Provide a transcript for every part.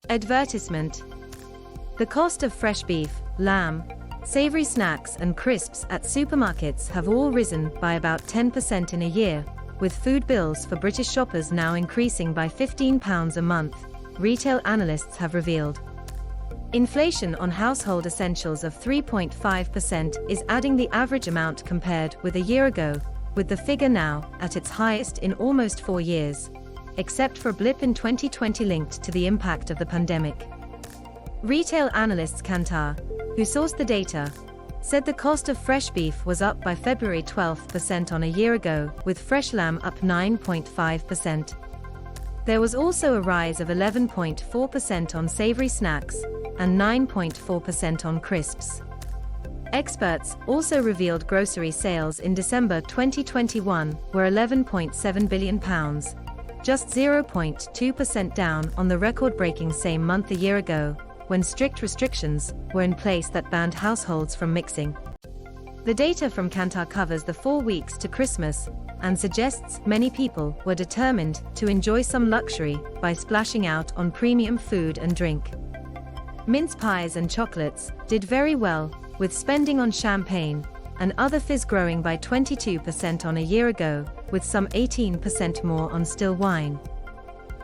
Advertisement. The cost of fresh beef, lamb, savoury snacks and crisps at supermarkets have all risen by about 10% in a year, with food bills for British shoppers now increasing by £15 a month, retail analysts have revealed. Inflation on household essentials of 3.5% is adding the average amount compared with a year ago, with the figure now at its highest in almost 4 years, except for a blip in 2020 linked to the impact of the pandemic. Retail analysts Kantar, who sourced the data, said the cost of fresh beef was up by February 12% on a year ago, with fresh lamb up 9.5%. There was also a rise of 11.4% on savoury snacks and 9.4% on crisps. Experts also revealed grocery sales in December 2021 were £11.7 billion, just 0.2% down on the record-breaking same month a year ago, when strict restrictions were in place that banned households from mixing. The data from Kantar covers the 4 weeks to Christmas and suggests many people were determined to enjoy some luxury by splashing out on premium food and drink. Mince pies and chocolates did very well, with spending on champagne and other fizz growing by 22% on a year ago, with some 18% more on still wine.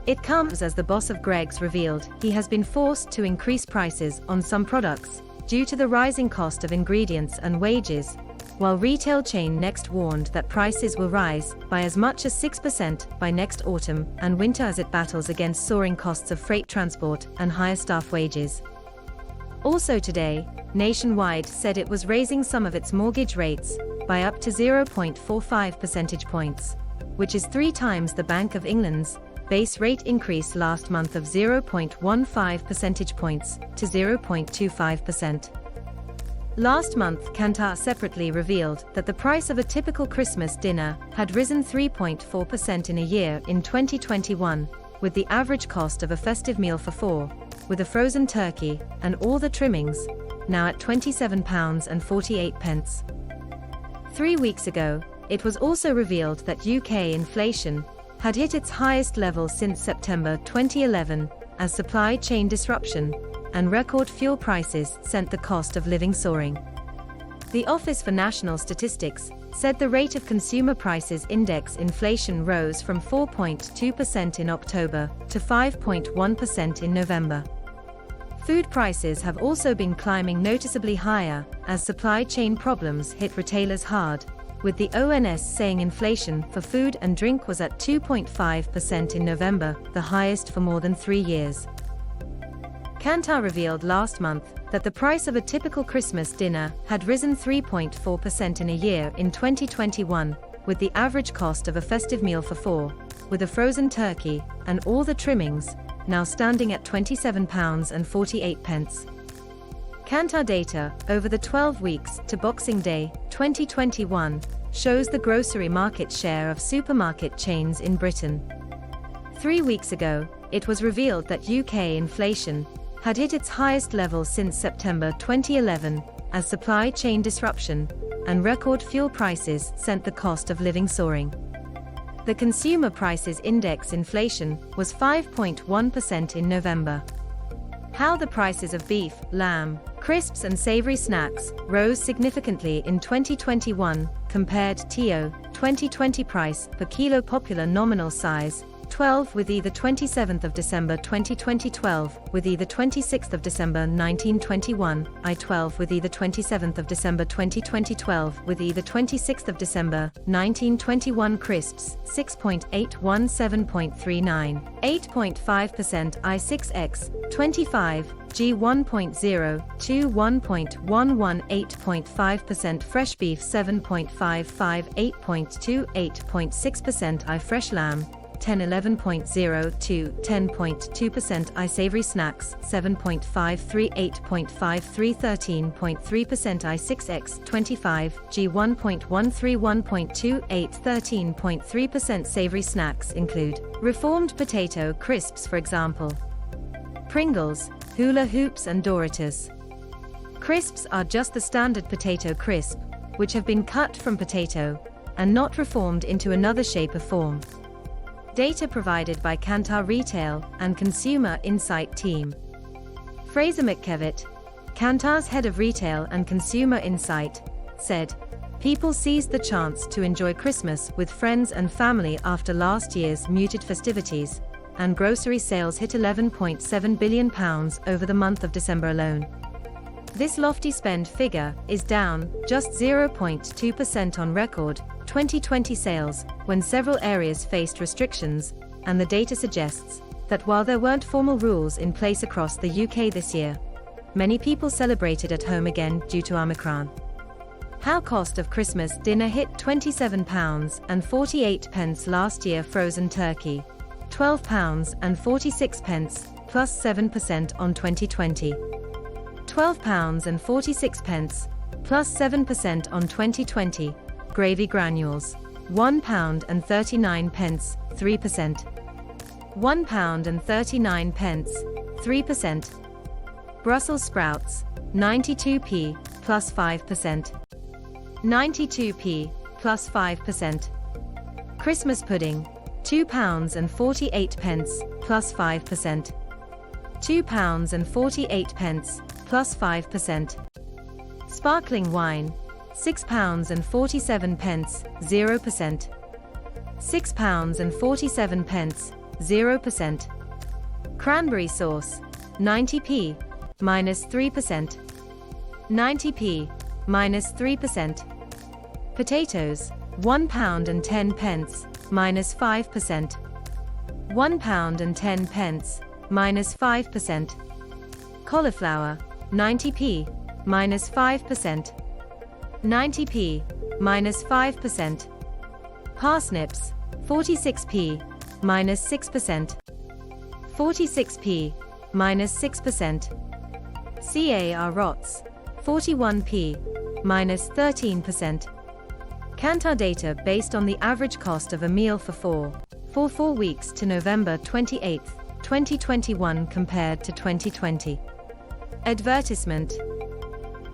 It comes as the boss of Greggs revealed he has been forced to increase prices on some products due to the rising cost of ingredients and wages, while retail chain Next warned that prices will rise by as much as 6% by next autumn and winter as it battles against soaring costs of freight transport and higher staff wages. Also today, Nationwide said it was raising some of its mortgage rates by up to 0.45 percentage points, which is 3 times the Bank of England's base rate increase last month of 0.15 percentage points to 0.25%. Last month, Kantar separately revealed that the price of a typical Christmas dinner had risen 3.4% in a year in 2021, with the average cost of a festive meal for 4, with a frozen turkey and all the trimmings, now at £27.48. 3 weeks ago, it was also revealed that UK inflation had hit its highest level since September 2011, as supply chain disruption and record fuel prices sent the cost of living soaring. The Office for National Statistics said the rate of consumer prices index inflation rose from 4.2% in October to 5.1% in November. Food prices have also been climbing noticeably higher as supply chain problems hit retailers hard, with the ONS saying inflation for food and drink was at 2.5% in November, the highest for more than 3 years. Kantar revealed last month that the price of a typical Christmas dinner had risen 3.4% in a year in 2021, with the average cost of a festive meal for 4, with a frozen turkey and all the trimmings, now standing at £27.48. Kantar data over the 12 weeks to Boxing Day 2021 shows the grocery market share of supermarket chains in Britain. 3 weeks ago, it was revealed that UK inflation had hit its highest level since September 2011, as supply chain disruption and record fuel prices sent the cost of living soaring. The Consumer Prices Index inflation was 5.1% in November. How the prices of beef, lamb, crisps and savoury snacks rose significantly in 2021 compared to 2020 price per kilo popular nominal size 12 with either 27th of December 2020 12 with either 26th of December 1921 I12 with either 27th of December 2020 12 with either 26th of December 1921 crisps 6.817.39 8.5% I6X 25 G 1.0 to 1.11 8.5% fresh beef 7.55 8.2 8.6% I fresh lamb 10 11.0 to 10.2% I savory snacks 7.53 8.53 13.3% I 6X 25 G 1.131.28 13.3% savory snacks include reformed potato crisps, for example, Pringles, hula hoops and Doritos. Crisps are just the standard potato crisp, which have been cut from potato and not reformed into another shape or form. Data provided by Kantar Retail and Consumer Insight Team. Fraser McKevitt, Kantar's head of retail and consumer insight, said, "People seized the chance to enjoy Christmas with friends and family after last year's muted festivities, and grocery sales hit £11.7 billion over the month of December alone." This lofty spend figure is down just 0.2% on record 2020 sales, when several areas faced restrictions, and the data suggests that while there weren't formal rules in place across the UK this year, many people celebrated at home again due to Omicron. How cost of Christmas dinner hit £27.48 last year. Frozen turkey, £12.46 plus 7% on 2020. £12.46 plus 7% on 2020. Gravy granules, £1.39, 3%. £1.39, 3%. Brussels sprouts, 92p, plus 5%. 92p, plus 5%. Christmas pudding, £2.48, plus 5%. £2.48, plus 5%. Sparkling wine, £6.47, 0%. £6.47, 0%. Cranberry sauce, 90p, minus 3%. 90p, minus 3%. Potatoes, £1.10, minus 5%. £1.10, minus 5%. Cauliflower, 90p, minus 5%. 90p, minus 5%. Parsnips, 46p, minus 6%. 46p, minus 6%. Carrots, 41p, minus 13%. Kantar data based on the average cost of a meal for 4 weeks to November 28, 2021 compared to 2020. Advertisement.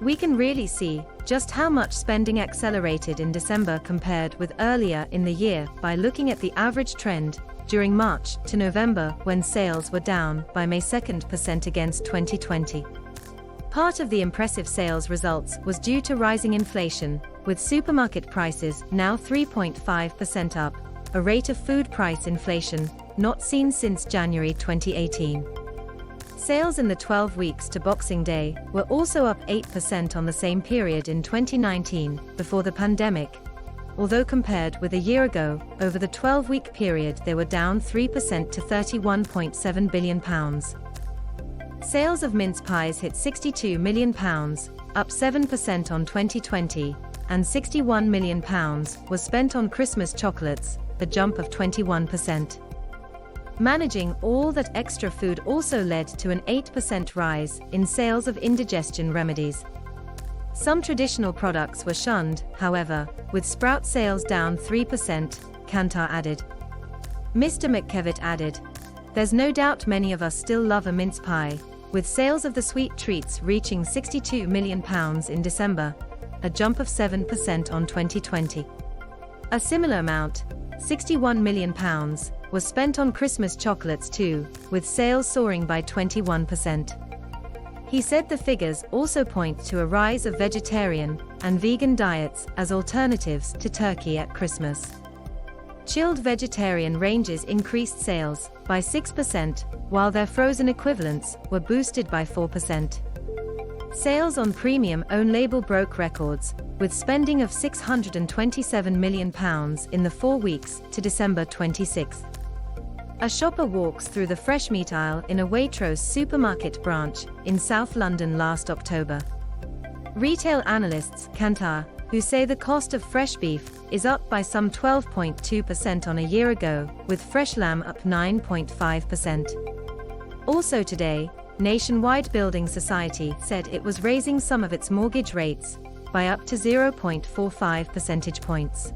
We can really see just how much spending accelerated in December compared with earlier in the year by looking at the average trend during March to November, when sales were down by May 2% against 2020. Part of the impressive sales results was due to rising inflation, with supermarket prices now 3.5% up, a rate of food price inflation not seen since January 2018. Sales in the 12 weeks to Boxing Day were also up 8% on the same period in 2019, before the pandemic. Although compared with a year ago, over the 12-week period they were down 3% to £31.7 billion. Sales of mince pies hit £62 million, up 7% on 2020, and £61 million was spent on Christmas chocolates, a jump of 21%. Managing all that extra food also led to an 8% rise in sales of indigestion remedies. Some traditional products were shunned, however, with sprout sales down 3%, Kantar added. Mr. McKevitt added, "There's no doubt many of us still love a mince pie, with sales of the sweet treats reaching £62 million in December, a jump of 7% on 2020. A similar amount, £61 million, was spent on Christmas chocolates too, with sales soaring by 21%. He said the figures also point to a rise of vegetarian and vegan diets as alternatives to turkey at Christmas. Chilled vegetarian ranges increased sales by 6%, while their frozen equivalents were boosted by 4%. Sales on premium own label broke records, with spending of £627 million in the 4 weeks to December 26. A shopper walks through the fresh meat aisle in a Waitrose supermarket branch in South London last October. Retail analysts, Kantar, who say the cost of fresh beef is up by some 12.2% on a year ago, with fresh lamb up 9.5%. Also today, Nationwide Building Society said it was raising some of its mortgage rates by up to 0.45 percentage points.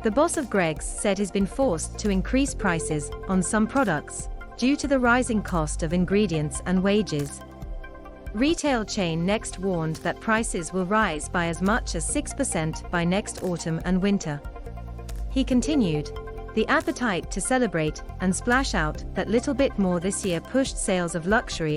The boss of Greggs said he's been forced to increase prices on some products due to the rising cost of ingredients and wages. Retail chain Next warned that prices will rise by as much as 6% by next autumn and winter. He continued, The appetite to celebrate and splash out that little bit more this year pushed sales of luxury